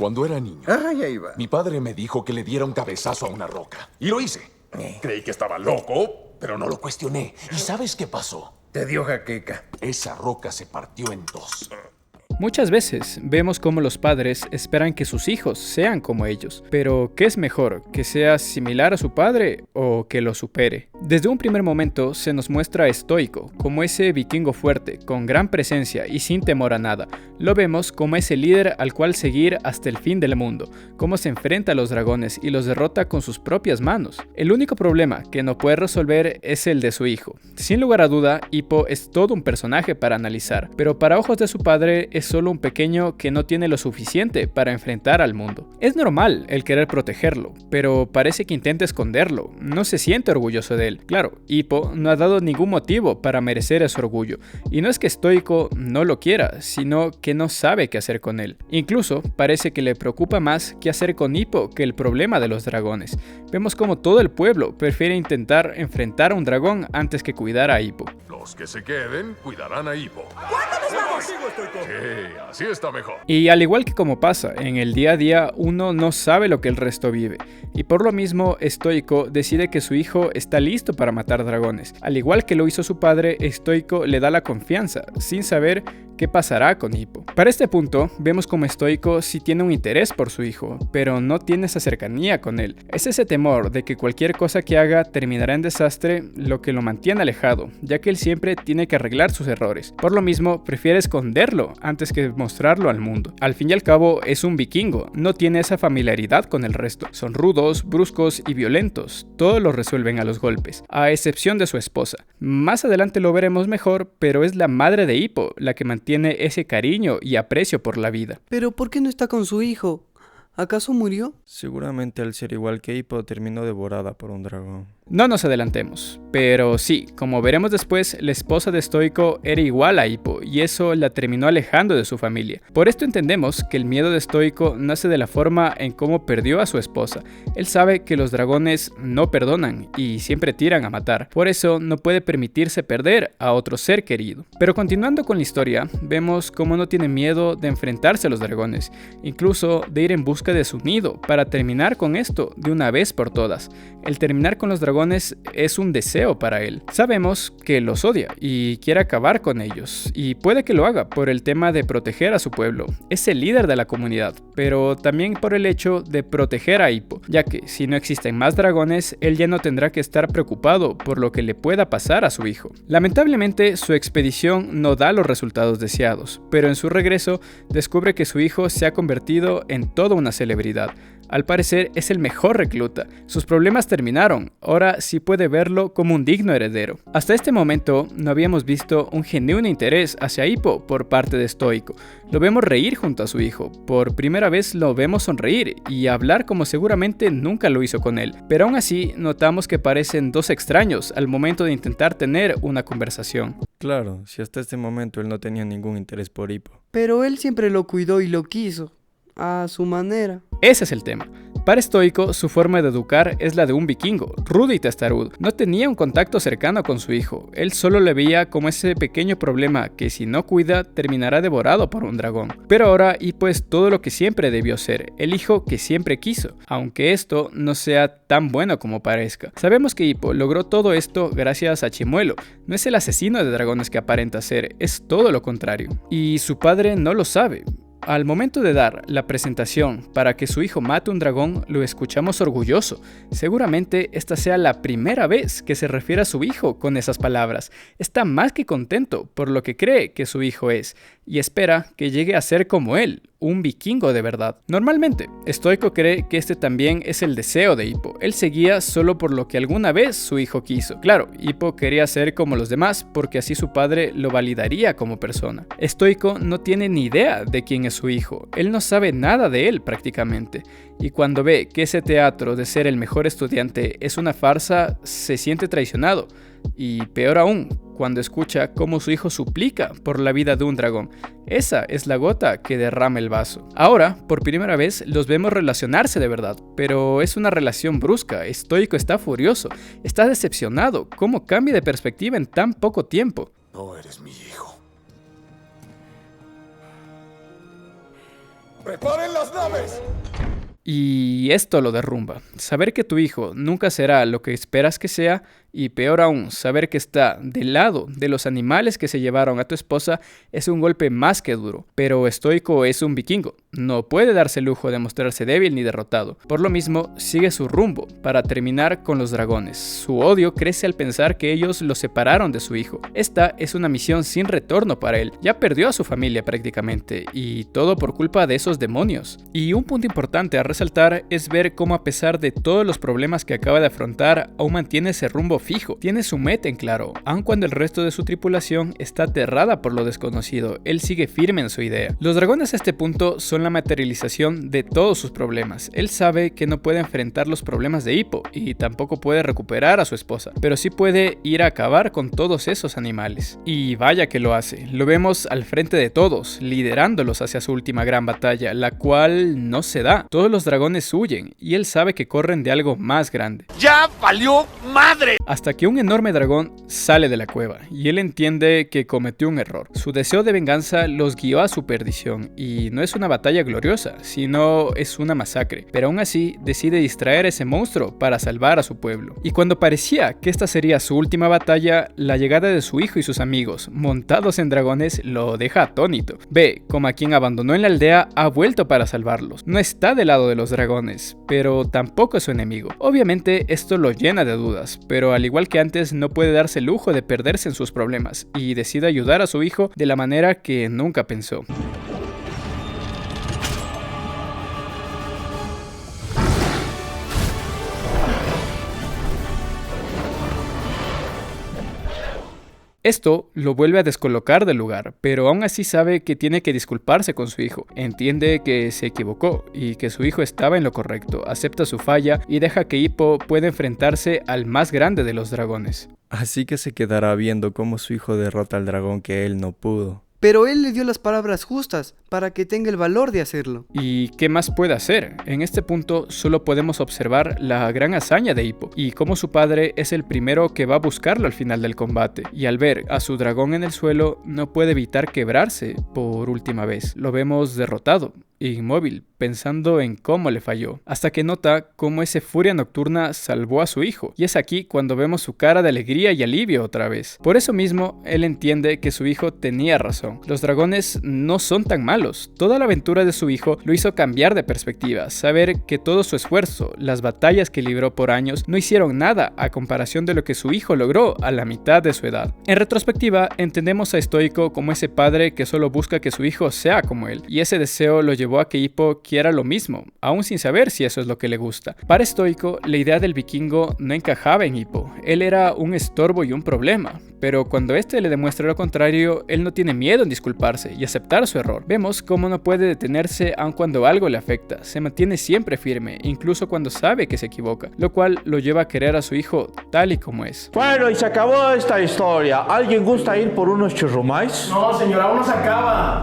Cuando era niño, Ay, ahí va. mi padre me dijo que le diera un cabezazo a una roca. Y lo hice. Creí que estaba loco, pero no lo cuestioné. ¿Y sabes qué pasó? Te dio jaqueca. Esa roca se partió en dos. Muchas veces vemos cómo los padres esperan que sus hijos sean como ellos, pero ¿qué es mejor? ¿Que sea similar a su padre o que lo supere? Desde un primer momento se nos muestra a Stoico como ese vikingo fuerte, con gran presencia y sin temor a nada. Lo vemos como ese líder al cual seguir hasta el fin del mundo, cómo se enfrenta a los dragones y los derrota con sus propias manos. El único problema que no puede resolver es el de su hijo. Sin lugar a duda, Hippo es todo un personaje para analizar, pero para ojos de su padre es solo un pequeño que no tiene lo suficiente para enfrentar al mundo. Es normal el querer protegerlo, pero parece que intenta esconderlo, no se siente orgulloso de él. Claro, Hippo no ha dado ningún motivo para merecer ese orgullo, y no es que Stoico no lo quiera, sino que no sabe qué hacer con él. Incluso parece que le preocupa más qué hacer con Hippo que el problema de los dragones. Vemos como todo el pueblo prefiere intentar enfrentar a un dragón antes que cuidar a Hippo. Los que se queden cuidarán a Hippo. ¿Cuándo nos vamos? Sí, así está mejor. Y al igual que como pasa en el día a día, uno no sabe lo que el resto vive, y por lo mismo Stoico decide que su hijo está listo para matar dragones. Al igual que lo hizo su padre, Stoico le da la confianza, sin saber qué pasará con Hippo. Para este punto, vemos como Stoico sí tiene un interés por su hijo, pero no tiene esa cercanía con él. Es ese temor de que cualquier cosa que haga terminará en desastre lo que lo mantiene alejado, ya que él siempre tiene que arreglar sus errores. Por lo mismo, prefiere esconderlo antes que mostrarlo al mundo. Al fin y al cabo, es un vikingo, no tiene esa familiaridad con el resto. Son rudos, bruscos y violentos, todo lo resuelven a los golpes, a excepción de su esposa. Más adelante lo veremos mejor, pero es la madre de Hippo la que mantiene ese cariño y aprecio por la vida. Pero ¿por qué no está con su hijo? ¿Acaso murió? Seguramente al ser igual que Hippo terminó devorada por un dragón. No nos adelantemos, pero sí, como veremos después, la esposa de Stoico era igual a Hippo y eso la terminó alejando de su familia. Por esto entendemos que el miedo de Stoico nace de la forma en cómo perdió a su esposa. Él sabe que los dragones no perdonan y siempre tiran a matar, por eso no puede permitirse perder a otro ser querido. Pero continuando con la historia, vemos cómo no tiene miedo de enfrentarse a los dragones, incluso de ir en busca de su nido para terminar con esto de una vez por todas. El terminar con los dragones es un deseo para él. Sabemos que los odia y quiere acabar con ellos, y puede que lo haga por el tema de proteger a su pueblo. Es el líder de la comunidad, pero también por el hecho de proteger a Hippo, ya que si no existen más dragones, él ya no tendrá que estar preocupado por lo que le pueda pasar a su hijo. Lamentablemente, su expedición no da los resultados deseados, pero en su regreso descubre que su hijo se ha convertido en toda una celebridad. Al parecer es el mejor recluta. Sus problemas terminaron, ahora sí puede verlo como un digno heredero. Hasta este momento no habíamos visto un genuino interés hacia Hippo por parte de Stoico. Lo vemos reír junto a su hijo, por primera vez lo vemos sonreír y hablar como seguramente nunca lo hizo con él. Pero aún así notamos que parecen dos extraños al momento de intentar tener una conversación. Claro, si hasta este momento él no tenía ningún interés por Hippo. Pero él siempre lo cuidó y lo quiso, a su manera. Ese es el tema. Para Stoico, su forma de educar es la de un vikingo, rudo y testarudo. No tenía un contacto cercano con su hijo, él solo le veía como ese pequeño problema que si no cuida terminará devorado por un dragón. Pero ahora Hippo es todo lo que siempre debió ser, el hijo que siempre quiso, aunque esto no sea tan bueno como parezca. Sabemos que Hippo logró todo esto gracias a Chimuelo, no es el asesino de dragones que aparenta ser, es todo lo contrario. Y su padre no lo sabe. Al momento de dar la presentación para que su hijo mate un dragón, lo escuchamos orgulloso. Seguramente esta sea la primera vez que se refiere a su hijo con esas palabras. Está más que contento por lo que cree que su hijo es y espera que llegue a ser como él, un vikingo de verdad. Normalmente, Stoico cree que este también es el deseo de Hippo. Él seguía solo por lo que alguna vez su hijo quiso. Claro, Hippo quería ser como los demás porque así su padre lo validaría como persona. Stoico no tiene ni idea de quién es su hijo. Él no sabe nada de él prácticamente. Y cuando ve que ese teatro de ser el mejor estudiante es una farsa, se siente traicionado. Y peor aún, cuando escucha cómo su hijo suplica por la vida de un dragón. Esa es la gota que derrama el vaso. Ahora, por primera vez, los vemos relacionarse de verdad, pero es una relación brusca. Stoico está furioso, está decepcionado. ¿Cómo cambia de perspectiva en tan poco tiempo? No eres mi hijo. ¡Preparen las naves! Y esto lo derrumba. Saber que tu hijo nunca será lo que esperas que sea, y peor aún, saber que está del lado de los animales que se llevaron a tu esposa es un golpe más que duro. Pero Stoico es un vikingo. No puede darse el lujo de mostrarse débil ni derrotado. Por lo mismo, sigue su rumbo para terminar con los dragones. Su odio crece al pensar que ellos lo separaron de su hijo. Esta es una misión sin retorno para él. Ya perdió a su familia prácticamente, y todo por culpa de esos demonios. Y un punto importante a resaltar es ver cómo, a pesar de todos los problemas que acaba de afrontar, aún mantiene ese rumbo fijo. Tiene su meta en claro. Aun cuando el resto de su tripulación está aterrada por lo desconocido, él sigue firme en su idea. Los dragones a este punto son la materialización de todos sus problemas. Él sabe que no puede enfrentar los problemas de Hippo y tampoco puede recuperar a su esposa, pero sí puede ir a acabar con todos esos animales. Y vaya que lo hace. Lo vemos al frente de todos, liderándolos hacia su última gran batalla, la cual no se da. Todos los dragones huyen y él sabe que corren de algo más grande. ¡Ya valió madre! Hasta que un enorme dragón sale de la cueva y él entiende que cometió un error. Su deseo de venganza los guió a su perdición y no es una batalla gloriosa, sino es una masacre. Pero aún así decide distraer a ese monstruo para salvar a su pueblo. Y cuando parecía que esta sería su última batalla, la llegada de su hijo y sus amigos, montados en dragones, lo deja atónito. Ve como a quien abandonó en la aldea ha vuelto para salvarlos. No está del lado de los dragones, pero tampoco es su enemigo. Obviamente esto lo llena de dudas, pero al igual que antes no puede darse el lujo de perderse en sus problemas y decide ayudar a su hijo de la manera que nunca pensó. Esto lo vuelve a descolocar del lugar, pero aún así sabe que tiene que disculparse con su hijo. Entiende que se equivocó y que su hijo estaba en lo correcto, acepta su falla y deja que Hippo pueda enfrentarse al más grande de los dragones. Así que se quedará viendo cómo su hijo derrota al dragón que él no pudo. Pero él le dio las palabras justas para que tenga el valor de hacerlo. ¿Y qué más puede hacer? En este punto solo podemos observar la gran hazaña de Hippo y cómo su padre es el primero que va a buscarlo al final del combate. Y al ver a su dragón en el suelo, no puede evitar quebrarse por última vez. Lo vemos derrotado, inmóvil, pensando en cómo le falló, hasta que nota cómo esa furia nocturna salvó a su hijo, y es aquí cuando vemos su cara de alegría y alivio otra vez. Por eso mismo, él entiende que su hijo tenía razón. Los dragones no son tan malos. Toda la aventura de su hijo lo hizo cambiar de perspectiva, saber que todo su esfuerzo, las batallas que libró por años, no hicieron nada a comparación de lo que su hijo logró a la mitad de su edad. En retrospectiva, entendemos a Stoico como ese padre que solo busca que su hijo sea como él, y ese deseo lo llevó a que Hippo quiera lo mismo, aún sin saber si eso es lo que le gusta. Para Stoico, la idea del vikingo no encajaba en Hippo. Él era un estorbo y un problema, pero cuando este le demuestra lo contrario, él no tiene miedo en disculparse y aceptar su error. Vemos cómo no puede detenerse aun cuando algo le afecta, se mantiene siempre firme, incluso cuando sabe que se equivoca, lo cual lo lleva a querer a su hijo tal y como es. Bueno, y se acabó esta historia. ¿Alguien gusta ir por unos churrumais? No, señora, aún no se acaba.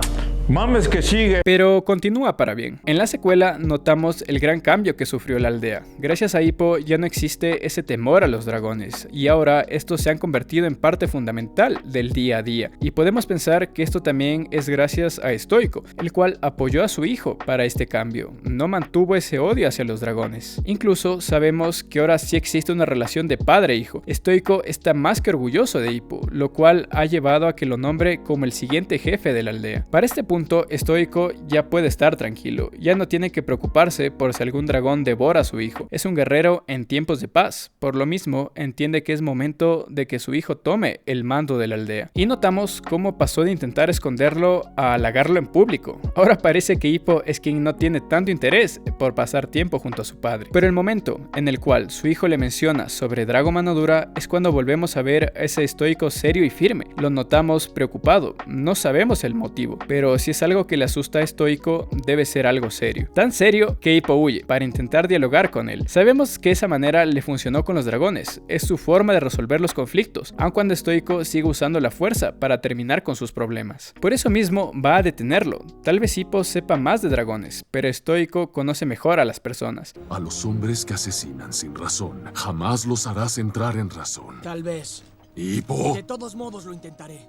Mames que sigue. Pero continúa para bien. En la secuela notamos el gran cambio que sufrió la aldea. Gracias a Hippo ya no existe ese temor a los dragones, y ahora estos se han convertido en parte fundamental del día a día. Y podemos pensar que esto también es gracias a Stoico, el cual apoyó a su hijo para este cambio. No mantuvo ese odio hacia los dragones. Incluso sabemos que ahora sí existe una relación de padre e hijo. Stoico está más que orgulloso de Hippo, lo cual ha llevado a que lo nombre como el siguiente jefe de la aldea. Para este punto, Stoico ya puede estar tranquilo, ya no tiene que preocuparse por si algún dragón devora a su hijo. Es un guerrero en tiempos de paz, por lo mismo entiende que es momento de que su hijo tome el mando de la aldea. Y notamos cómo pasó de intentar esconderlo a halagarlo en público. Ahora parece que Hippo es quien no tiene tanto interés por pasar tiempo junto a su padre. Pero el momento en el cual su hijo le menciona sobre Drago Manodura es cuando volvemos a ver a ese Stoico serio y firme. Lo notamos preocupado, no sabemos el motivo, pero si es algo que le asusta a Stoico, debe ser algo serio. Tan serio que Hippo huye para intentar dialogar con él. Sabemos que esa manera le funcionó con los dragones, es su forma de resolver los conflictos, aun cuando Stoico sigue usando la fuerza para terminar con sus problemas. Por eso mismo va a detenerlo. Tal vez Hippo sepa más de dragones, pero Stoico conoce mejor a las personas. A los hombres que asesinan sin razón, jamás los harás entrar en razón. Tal vez. Hippo. De todos modos lo intentaré.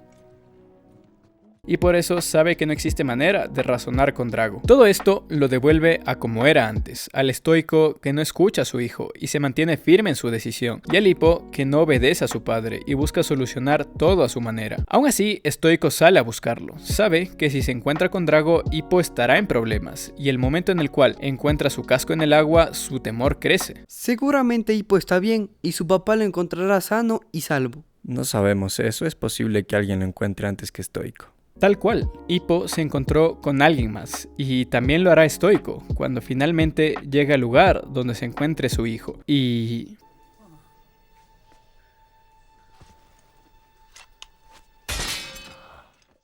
y por eso sabe que no existe manera de razonar con Drago. Todo esto lo devuelve a como era antes, al estoico que no escucha a su hijo y se mantiene firme en su decisión, y al Hippo que no obedece a su padre y busca solucionar todo a su manera. Aún así, Stoico sale a buscarlo. Sabe que si se encuentra con Drago, Hippo estará en problemas, y el momento en el cual encuentra su casco en el agua, su temor crece. Seguramente Hippo está bien y su papá lo encontrará sano y salvo. No sabemos eso, es posible que alguien lo encuentre antes que Stoico. Tal cual, Hippo se encontró con alguien más, y también lo hará Stoico cuando finalmente llega al lugar donde se encuentre su hijo. Y...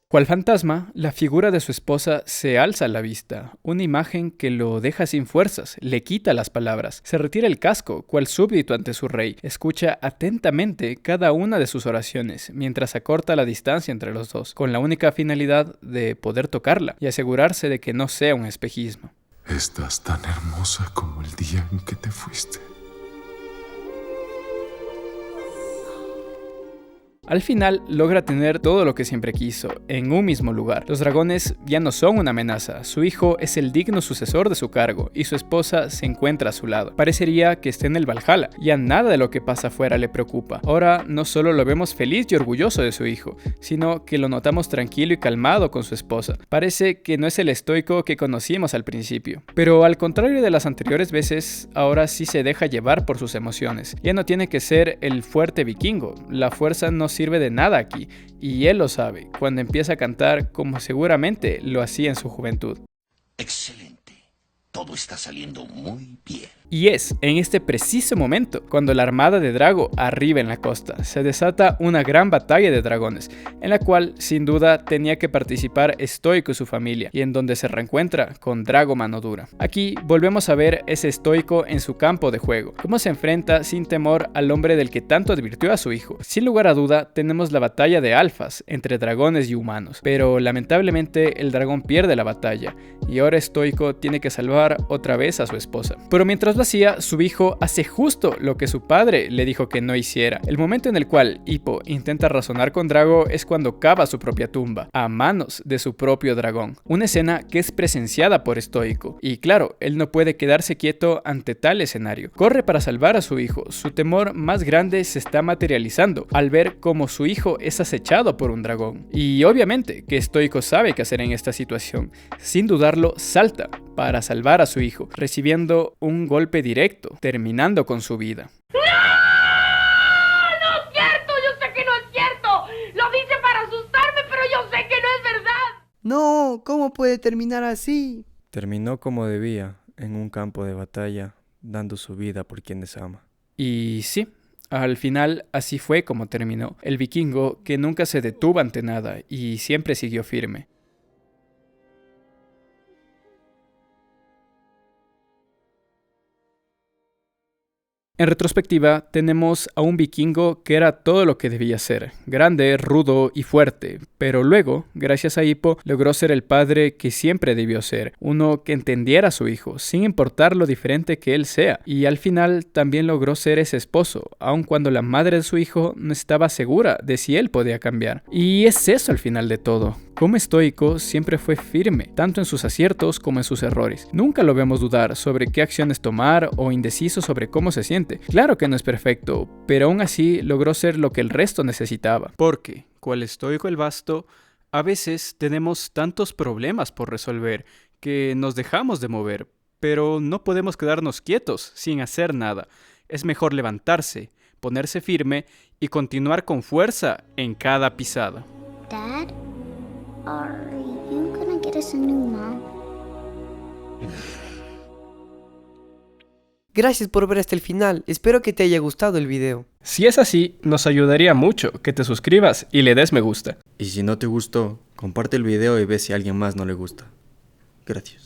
cual fantasma, la figura de su esposa se alza a la vista, una imagen que lo deja sin fuerzas, le quita las palabras, se retira el casco, cual súbdito ante su rey, escucha atentamente cada una de sus oraciones, mientras acorta la distancia entre los dos, con la única finalidad de poder tocarla y asegurarse de que no sea un espejismo. Estás tan hermosa como el día en que te fuiste. Al final logra tener todo lo que siempre quiso, en un mismo lugar. Los dragones ya no son una amenaza, su hijo es el digno sucesor de su cargo y su esposa se encuentra a su lado. Parecería que esté en el Valhalla, ya nada de lo que pasa afuera le preocupa. Ahora no solo lo vemos feliz y orgulloso de su hijo, sino que lo notamos tranquilo y calmado con su esposa. Parece que no es el estoico que conocimos al principio. Pero al contrario de las anteriores veces, ahora sí se deja llevar por sus emociones. Ya no tiene que ser el fuerte vikingo, la fuerza no sirve de nada aquí, y él lo sabe cuando empieza a cantar como seguramente lo hacía en su juventud. Excelente. Todo está saliendo muy bien. Y es en este preciso momento cuando la armada de Drago arriba en la costa. Se desata una gran batalla de dragones, en la cual sin duda tenía que participar Stoico y su familia, y en donde se reencuentra con Drago Mano Dura. Aquí volvemos a ver ese Stoico en su campo de juego, cómo se enfrenta sin temor al hombre del que tanto advirtió a su hijo. Sin lugar a duda tenemos la batalla de alfas entre dragones y humanos, pero lamentablemente el dragón pierde la batalla, y ahora Stoico tiene que salvar otra vez a su esposa. Pero mientras lo hacía, su hijo hace justo lo que su padre le dijo que no hiciera. El momento en el cual Hippo intenta razonar con Drago es cuando cava su propia tumba, a manos de su propio dragón. Una escena que es presenciada por Stoico. Y claro, él no puede quedarse quieto ante tal escenario. Corre para salvar a su hijo. Su temor más grande se está materializando al ver cómo su hijo es acechado por un dragón. Y obviamente que Stoico sabe qué hacer en esta situación. Sin dudarlo, salta para salvar a su hijo, recibiendo un golpe directo, terminando con su vida. ¡No! ¡No es cierto! Yo sé que no es cierto. Lo dice para asustarme, pero yo sé que no es verdad. No, ¿cómo puede terminar así? Terminó como debía, en un campo de batalla, dando su vida por quienes ama. Y sí, al final así fue como terminó. El vikingo que nunca se detuvo ante nada y siempre siguió firme. En retrospectiva, tenemos a un vikingo que era todo lo que debía ser, grande, rudo y fuerte, pero luego, gracias a Hippo, logró ser el padre que siempre debió ser, uno que entendiera a su hijo, sin importar lo diferente que él sea, y al final también logró ser ese esposo, aun cuando la madre de su hijo no estaba segura de si él podía cambiar. Y es eso al final de todo. Como estoico siempre fue firme, tanto en sus aciertos como en sus errores. Nunca lo vemos dudar sobre qué acciones tomar o indeciso sobre cómo se siente. Claro que no es perfecto, pero aún así logró ser lo que el resto necesitaba. Porque, cual estoico el vasto, a veces tenemos tantos problemas por resolver que nos dejamos de mover, pero no podemos quedarnos quietos sin hacer nada. Es mejor levantarse, ponerse firme y continuar con fuerza en cada pisada. Dad? Are you gonna get us a new mom? Gracias por ver hasta el final, espero que te haya gustado el video. Si es así, nos ayudaría mucho que te suscribas y le des me gusta. Y si no te gustó, comparte el video y ve si a alguien más no le gusta. Gracias.